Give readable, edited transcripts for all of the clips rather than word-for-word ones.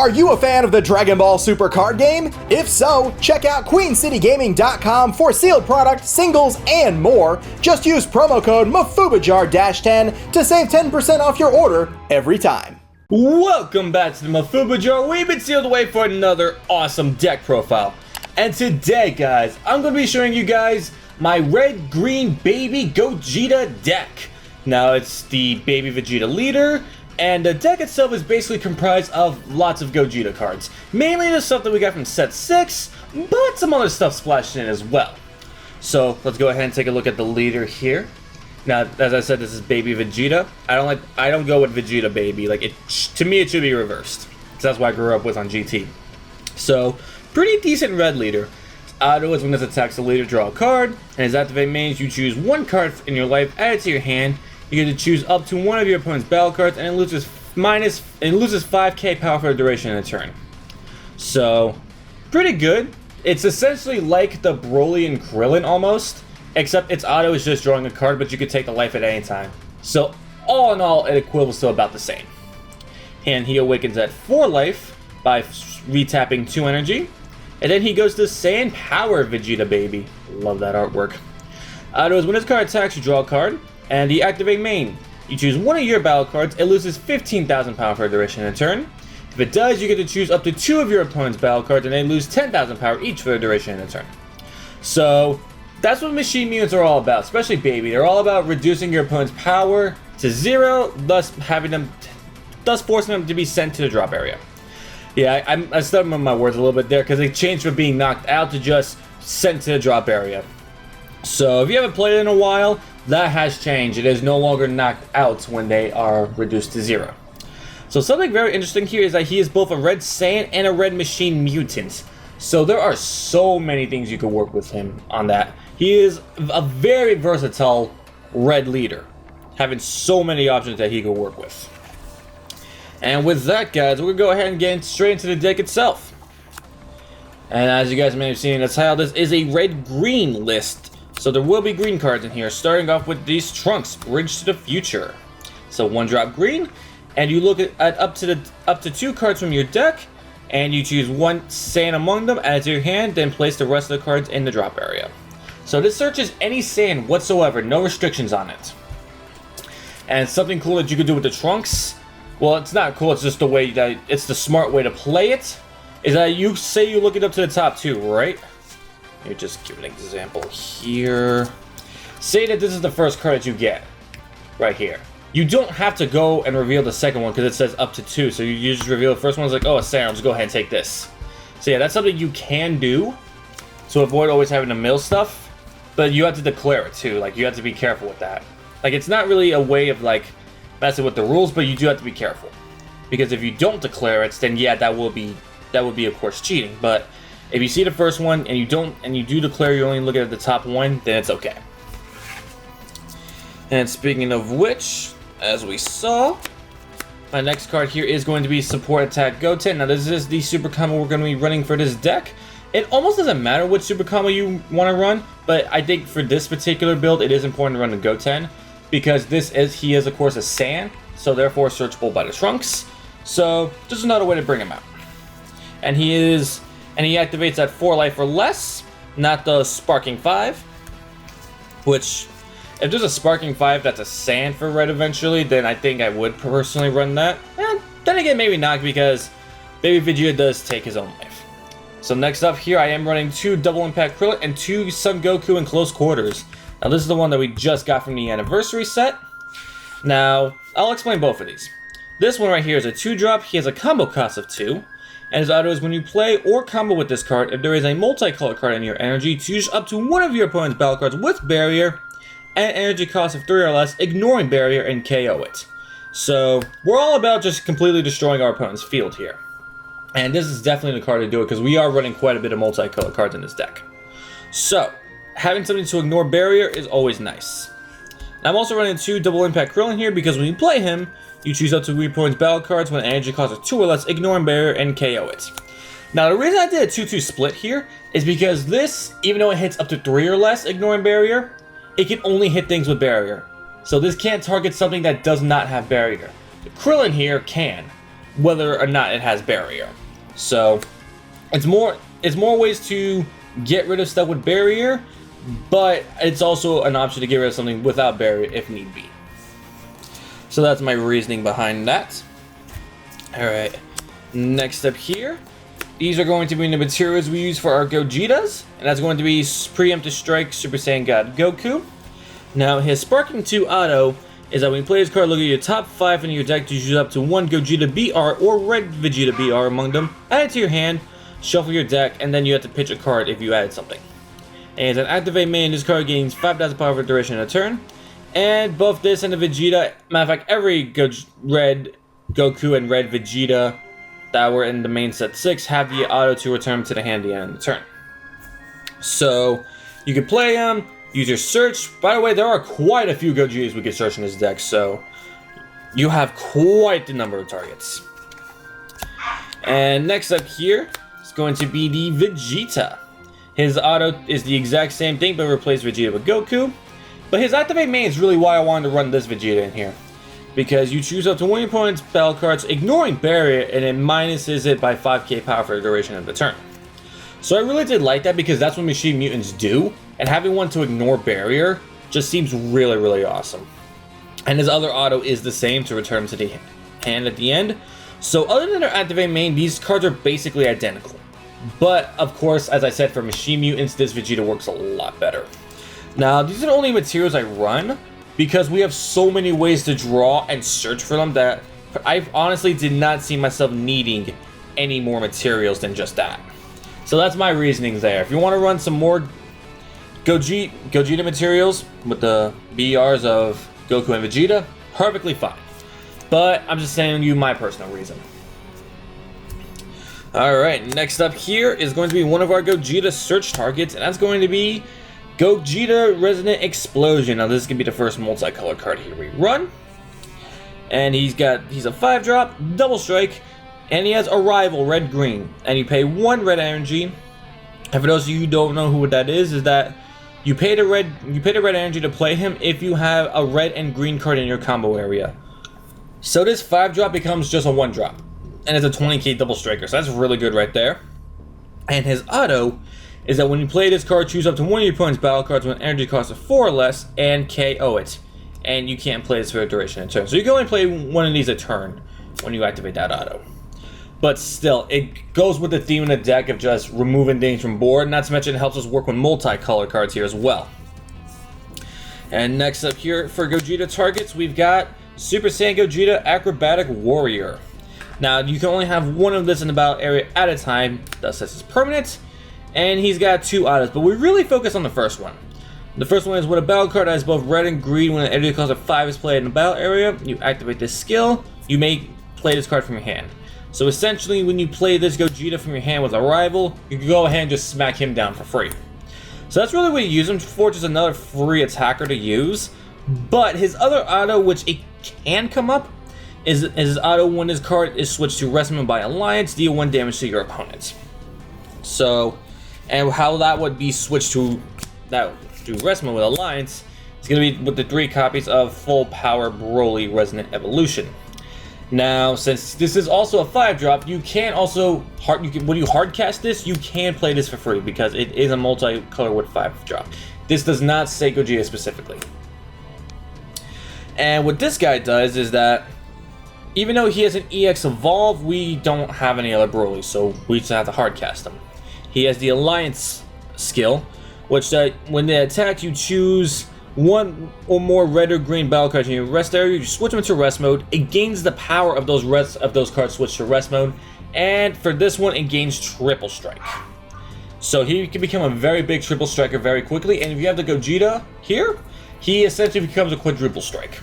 Are you a fan of the Dragon Ball Super card game? If so, check out QueenCityGaming.com for sealed product, singles, and more. Just use promo code MafubaJar-10 to save 10% off your order every time. Welcome back to the Mafuba Jar. We've been sealed away for another awesome deck profile. And today, guys, I'm going to be showing you guys my red-green Baby Gogeta deck. Now, it's the Baby Vegeta leader, and the deck itself is basically comprised of lots of Gogeta cards. Mainly the stuff that we got from set 6, but some other stuff splashed in as well. So, let's go ahead and take a look at the leader here. Now, as I said, this is Baby Vegeta. I don't go with Vegeta Baby. To me, it should be reversed. Because that's what I grew up with on GT. So, pretty decent red leader. Auto is when this attacks the leader, draw a card, and as activate means you choose one card in your life, add it to your hand. You get to choose up to one of your opponent's battle cards, and it loses 5k power for the duration of the turn. So, pretty good. It's essentially like the Broly and Krillin almost, except its auto is just drawing a card, but you could take the life at any time. So, all in all, it equivals to about the same. And he awakens at 4 life by retapping 2 energy. And then he goes to Sand Power Vegeta Baby. Love that artwork. Auto is when this card attacks, you draw a card. And the activate main. You choose one of your battle cards, it loses 15,000 power for a duration of a turn. If it does, you get to choose up to 2 of your opponent's battle cards, and they lose 10,000 power each for the duration of the turn. So, that's what machine mutants are all about, especially Baby. They're all about reducing your opponent's power to 0, thus forcing them to be sent to the drop area. Yeah, I studied my words a little bit there, because they changed from being knocked out to just sent to the drop area. So, if you haven't played it in a while, that has changed. It is no longer knocked out when they are reduced to 0. So something very interesting here is that he is both a red Saiyan and a red machine mutant. So there are so many things you can work with him on that. He is a very versatile red leader, having so many options that he can work with. And with that, guys, we're going to go ahead and get straight into the deck itself. And as you guys may have seen in the title, this is a red-green list. So there will be green cards in here, starting off with these Trunks, Bridge to the Future. So 1-drop green, and you look at up to 2 cards from your deck, and you choose one Saiyan among them, add it to your hand, then place the rest of the cards in the drop area. So this searches any Saiyan whatsoever, no restrictions on it. And something cool that you could do with the Trunks, well, it's not cool, it's just the way that it's the smart way to play it, is that you say you look it up to the top 2, right? Let me just give an example here. Say that this is the first card that you get, right here. You don't have to go and reveal the second one because it says up to 2. So you just reveal the first one. It's like, oh, it's Saiyan. I'll just go ahead and take this. So yeah, that's something you can do to avoid always having to mill stuff. But you have to declare it too. Like, you have to be careful with that. Like, it's not really a way of like messing with the rules, but you do have to be careful. Because if you don't declare it, then yeah, that would be of course cheating. But if you see the first one and you do declare you're only looking at the top 1, then it's okay. And speaking of which, as we saw, my next card here is going to be Support Attack Goten. Now this is the super combo we're going to be running for this deck. It almost doesn't matter which super combo you want to run, but I think for this particular build it is important to run the Goten, because he is of course a Saiyan, so therefore searchable by the Trunks. So just another way to bring him out. And he activates at 4 life or less, not the Sparking 5. Which, if there's a Sparking 5 that's a Saiyan for red eventually, then I think I would personally run that. And then again, maybe not, because Baby Vegeta does take his own life. So next up here, I am running 2 Double Impact Krillin and 2 Son Goku in close quarters. Now this is the one that we just got from the anniversary set. Now, I'll explain both of these. This one right here is a 2-drop. He has a combo cost of 2. And his auto is when you play or combo with this card, if there is a multicolored card in your energy, choose up to one of your opponent's battle cards with barrier and energy cost of 3 or less, ignoring barrier, and KO it. So we're all about just completely destroying our opponent's field here. And this is definitely the card to do it, because we are running quite a bit of multicolored cards in this deck. So having something to ignore barrier is always nice. Now, I'm also running 2 Double Impact Krillin here, because when you play him, you choose up to your opponent's battle cards when energy cost of 2 or less, ignoring barrier, and KO it. Now, the reason I did a 2-2 split here is because this, even though it hits up to 3 or less, ignoring barrier, it can only hit things with barrier. So this can't target something that does not have barrier. The Krillin here can. whether or not it has barrier. So it's more ways to get rid of stuff with barrier, but it's also an option to get rid of something without barrier if need be. So that's my reasoning behind that. Alright, next up here, these are going to be the materials we use for our Gogetas, and that's going to be Preemptive Strike, Super Saiyan God Goku. Now, his Sparking 2 auto is that when you play this card, look at your top 5 in your deck to choose up to 1 Gogeta BR or Red Vegeta BR among them, add it to your hand, shuffle your deck, and then you have to pitch a card if you added something. And as an activate main, this card gains 5,000 power for the duration of a turn. And both this and the Vegeta, matter of fact, every Red Goku and Red Vegeta that were in the main set 6 have the auto to return to the hand at the end of the turn. So you can play them, use your search. By the way, there are quite a few Gogetas we can search in this deck, so you have quite the number of targets. And next up here is going to be the Vegeta. His auto is the exact same thing, but replace Vegeta with Goku. But his activate main is really why I wanted to run this Vegeta in here. Because you choose up to 1 of your opponent's battle cards, ignoring barrier, and it minuses it by 5k power for the duration of the turn. So I really did like that because that's what Machine Mutants do, and having one to ignore barrier just seems really, really awesome. And his other auto is the same, to return to the hand at the end. So other than their activate main, these cards are basically identical. But of course, as I said, for Machine Mutants, this Vegeta works a lot better. Now, these are the only materials I run because we have so many ways to draw and search for them that I honestly did not see myself needing any more materials than just that. So that's my reasoning there. If you want to run some more Gogeta materials with the BRs of Goku and Vegeta, perfectly fine. But I'm just saying you my personal reason. Alright, next up here is going to be one of our Gogeta search targets, and that's going to be Gogeta Resonant Explosion. Now this is going to be the first multicolor card here we run. And he's a 5-drop, double strike, and he has Arrival, red-green. And you pay 1 red energy. And for those of you who don't know who that is that you pay the red energy to play him if you have a red and green card in your combo area. So this 5-drop becomes just a 1-drop. And it's a 20k double striker, so that's really good right there. And his auto is that when you play this card, choose up to 1 of your opponent's battle cards with an energy cost of 4 or less, and KO it. And you can't play this for a duration of a turn. So you can only play one of these a turn when you activate that auto. But still, it goes with the theme in the deck of just removing things from board, not to mention it helps us work with multicolor cards here as well. And next up here for Gogeta targets, we've got Super Saiyan Gogeta Acrobatic Warrior. Now, you can only have one of this in the battle area at a time, thus this is permanent. And he's got 2 autos, but we really focus on the first one. The first one is when a battle card has both red and green, when an energy cost of 5 is played in the battle area, you activate this skill, you may play this card from your hand. So essentially, when you play this Gogeta from your hand with Arrival, you can go ahead and just smack him down for free. So that's really what you use him for, just another free attacker to use. But his other auto, which it can come up, is his auto when his card is switched to Rest Mode by Alliance, deal 1 damage to your opponent. So, and how that would be switched to Rest Mode with Alliance is going to be with the 3 copies of Full Power Broly Resonant Evolution. Now, since this is also a 5-drop, you can also when you hardcast this, you can play this for free because it is a multicolor with 5-drop. This does not say Gogeta specifically. And what this guy does is that even though he has an EX Evolve, we don't have any other Broly, so we just have to hardcast him. He has the Alliance skill, which when they attack, you choose 1 or more red or green battle cards in your rest area. You switch them to rest mode. It gains the power of those cards switched to rest mode, and for this one, it gains triple strike. So he can become a very big triple striker very quickly. And if you have the Gogeta here, he essentially becomes a quadruple strike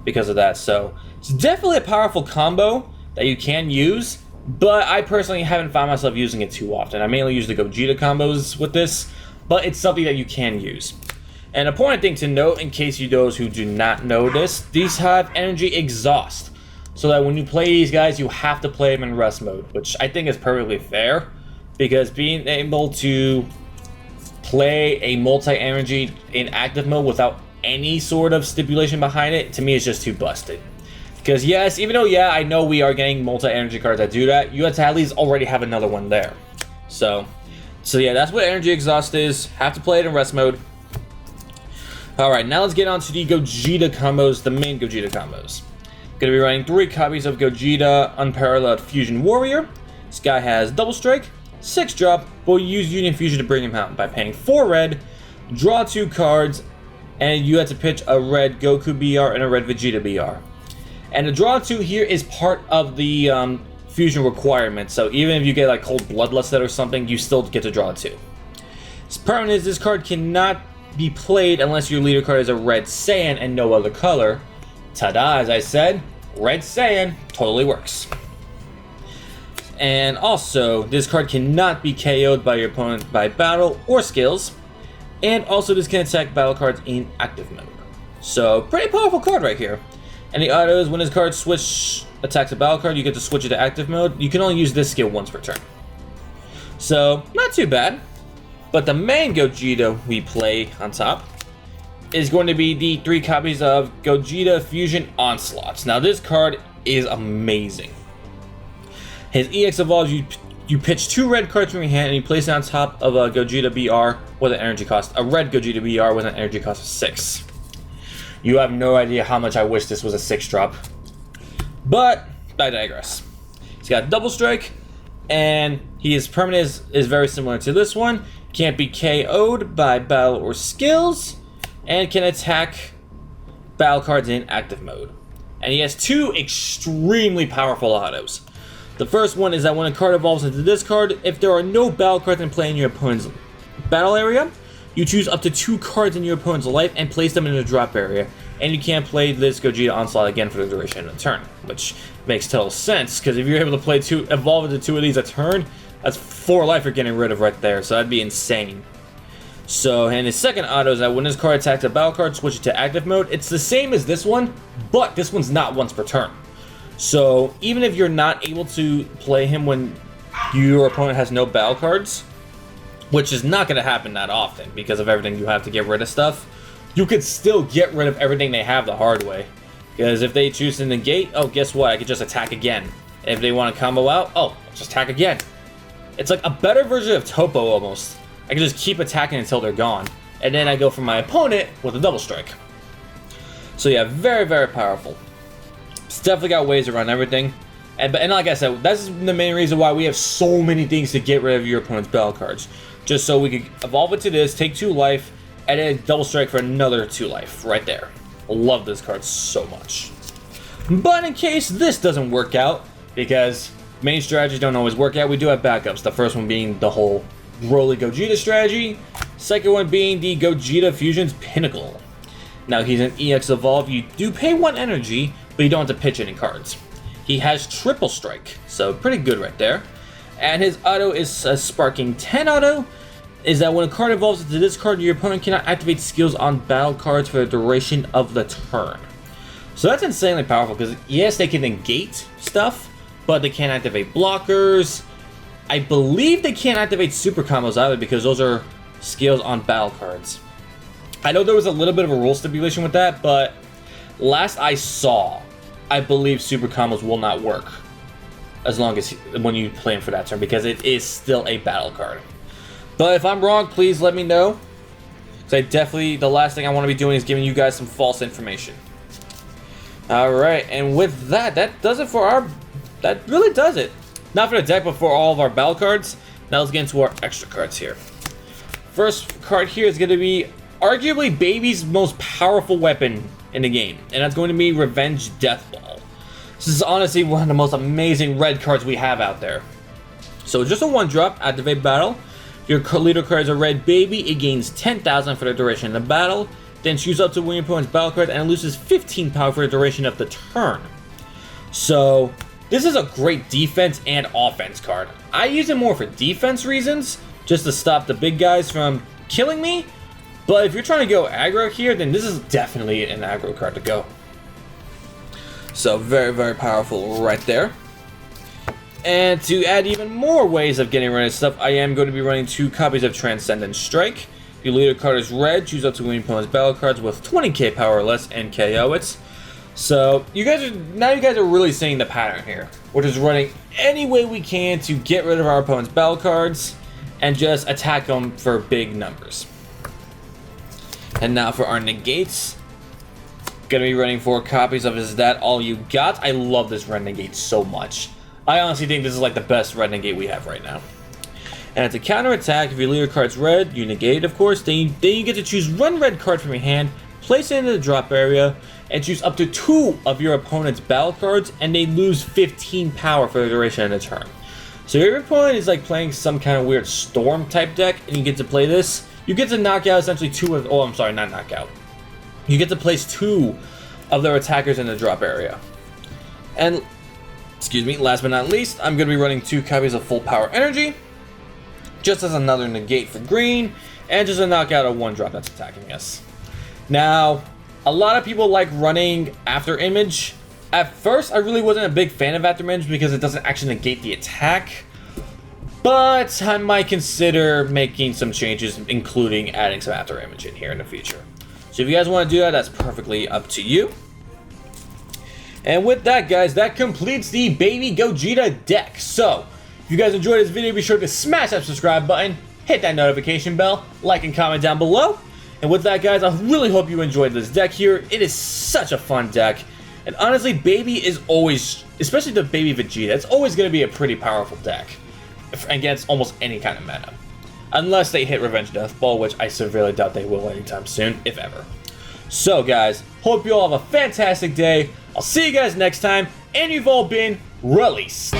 because of that. So it's definitely a powerful combo that you can use, but I personally haven't found myself using it too often. I mainly use the Gogeta combos with this, but it's something that you can use. An important thing to note, in case you those who do not know this, these have energy exhaust, so that when you play these guys, you have to play them in rest mode, which I think is perfectly fair, because being able to play a multi-energy in active mode without any sort of stipulation behind it, to me is just too busted. Because yes, even though, yeah, I know we are getting multi-energy cards that do that, you have to at least already have another one there. So yeah, that's what Energy Exhaust is. Have to play it in rest mode. Alright, now let's get on to the Gogeta combos, the main Gogeta combos. Gonna be running 3 copies of Gogeta Unparalleled Fusion Warrior. This guy has Double Strike, 6 drop, but we'll use Union Fusion to bring him out by paying 4 red, draw 2 cards, and you have to pitch a red Goku BR and a red Vegeta BR. And the draw 2 here is part of the fusion requirement, so even if you get like Cold Bloodlust or something, you still get to draw 2. Its permanent is this card cannot be played unless your leader card is a red Saiyan and no other color. Ta-da, as I said, red Saiyan totally works. And also, this card cannot be KO'd by your opponent by battle or skills. And also, this can attack battle cards in active mode. So, pretty powerful card right here. And the auto is when this card attacks a battle card, you get to switch it to active mode. You can only use this skill once per turn. So, not too bad. But the main Gogeta we play on top is going to be the 3 copies of Gogeta Fusion Onslaughts. Now, this card is amazing. His EX evolves, you pitch 2 red cards from your hand and you place it on top of a Gogeta BR with an energy cost, a red Gogeta BR with an energy cost of 6. You have no idea how much I wish this was a 6 drop. But I digress. He's got Double Strike, and his permanent is very similar to this one. Can't be KO'd by battle or skills, and can attack battle cards in active mode. And he has 2 extremely powerful autos. The first one is that when a card evolves into this card, if there are no battle cards in play in your opponent's battle area, you choose up to 2 cards in your opponent's life and place them in the drop area. And you can't play this Gogeta Onslaught again for the duration of the turn, which makes total sense, because if you're able to play evolve into 2 of these a turn, that's 4 life you're getting rid of right there, so that'd be insane. So, and his second auto is that when this card attacks a battle card, switch it to active mode. It's the same as this one, but this one's not once per turn. So, even if you're not able to play him when your opponent has no battle cards, which is not going to happen that often because of everything you have to get rid of stuff, you could still get rid of everything they have the hard way. Because if they choose to negate, oh, guess what? I could just attack again. If they want to combo out, oh, just attack again. It's like a better version of Topo almost. I can just keep attacking until they're gone. And then I go for my opponent with a Double Strike. So yeah, very, very powerful. It's definitely got ways around everything. And like I said, that's the main reason why we have so many things to get rid of your opponent's battle cards. Just so we could evolve it to this, take 2 life, and then Double Strike for another 2 life right there. Love this card so much. But in case this doesn't work out, because main strategies don't always work out, we do have backups. The first one being the whole Broly Gogeta strategy. Second one being the Gogeta Fusion's Pinnacle. Now he's an EX Evolve. You do pay 1 energy, but you don't have to pitch any cards. He has Triple Strike, so pretty good right there. And his auto is a Sparking 10 auto. Is that when a card evolves into this card, your opponent cannot activate skills on battle cards for the duration of the turn. So that's insanely powerful, because yes, they can negate stuff, but they can't activate blockers. I believe they can't activate super combos either, because those are skills on battle cards. I know there was a little bit of a rule stipulation with that, but last I saw, I believe super combos will not work as long as when you play them for that turn, because it is still a battle card. But if I'm wrong, please let me know. Because the last thing I want to be doing is giving you guys some false information. Alright, and with that, that does it for that really does it. Not for the deck, but for all of our battle cards. Now let's get into our extra cards here. First card here is going to be arguably Baby's most powerful weapon in the game. And that's going to be Revenge Death Ball. This is honestly one of the most amazing red cards we have out there. So just a 1-drop, activate battle. Your leader card is a red Baby. It gains 10,000 for the duration of the battle. Then choose up to win your opponent's battle card and it loses 15 power for the duration of the turn. So this is a great defense and offense card. I use it more for defense reasons, just to stop the big guys from killing me. But if you're trying to go aggro here, then this is definitely an aggro card to go. So very, very powerful right there. And to add even more ways of getting rid of stuff, I am going to be running 2 copies of Transcendence Strike. Your leader card is red. Choose up to win your opponent's battle cards with 20k power or less and KO it. So you guys are really seeing the pattern here. We're just running any way we can to get rid of our opponent's battle cards and just attack them for big numbers. And now for our negates. Gonna be running 4 copies of Is That All You Got? I love this Renegade so much. I honestly think this is like the best Renegade we have right now. And to counter attack, if your leader card's red, you negate, of course. Then you get to choose one red card from your hand, place it into the drop area, and choose up to 2 of your opponent's battle cards, and they lose 15 power for the duration of the turn. So if your opponent is like playing some kind of weird storm type deck, and you get to play this, you get to knock out essentially 2 of, oh I'm sorry, not knock out. You get to place 2 of their attackers in the drop area. And, excuse me, last but not least, I'm going to be running 2 copies of Full Power Energy, just as another negate for green, and just a knockout of 1 drop that's attacking us. Now, a lot of people like running After Image. At first, I really wasn't a big fan of After Image because it doesn't actually negate the attack. But I might consider making some changes, including adding some After Image in here in the future. So if you guys want to do that, that's perfectly up to you. And with that, guys, that completes the Baby Gogeta deck. So, if you guys enjoyed this video, be sure to smash that subscribe button, hit that notification bell, like and comment down below. And with that, guys, I really hope you enjoyed this deck here. It is such a fun deck. And honestly, Baby is always, especially the Baby Vegeta, it's always going to be a pretty powerful deck against almost any kind of meta. Unless they hit Revenge Death Ball, which I severely doubt they will anytime soon, if ever. So, guys, hope you all have a fantastic day. I'll see you guys next time, and you've all been released.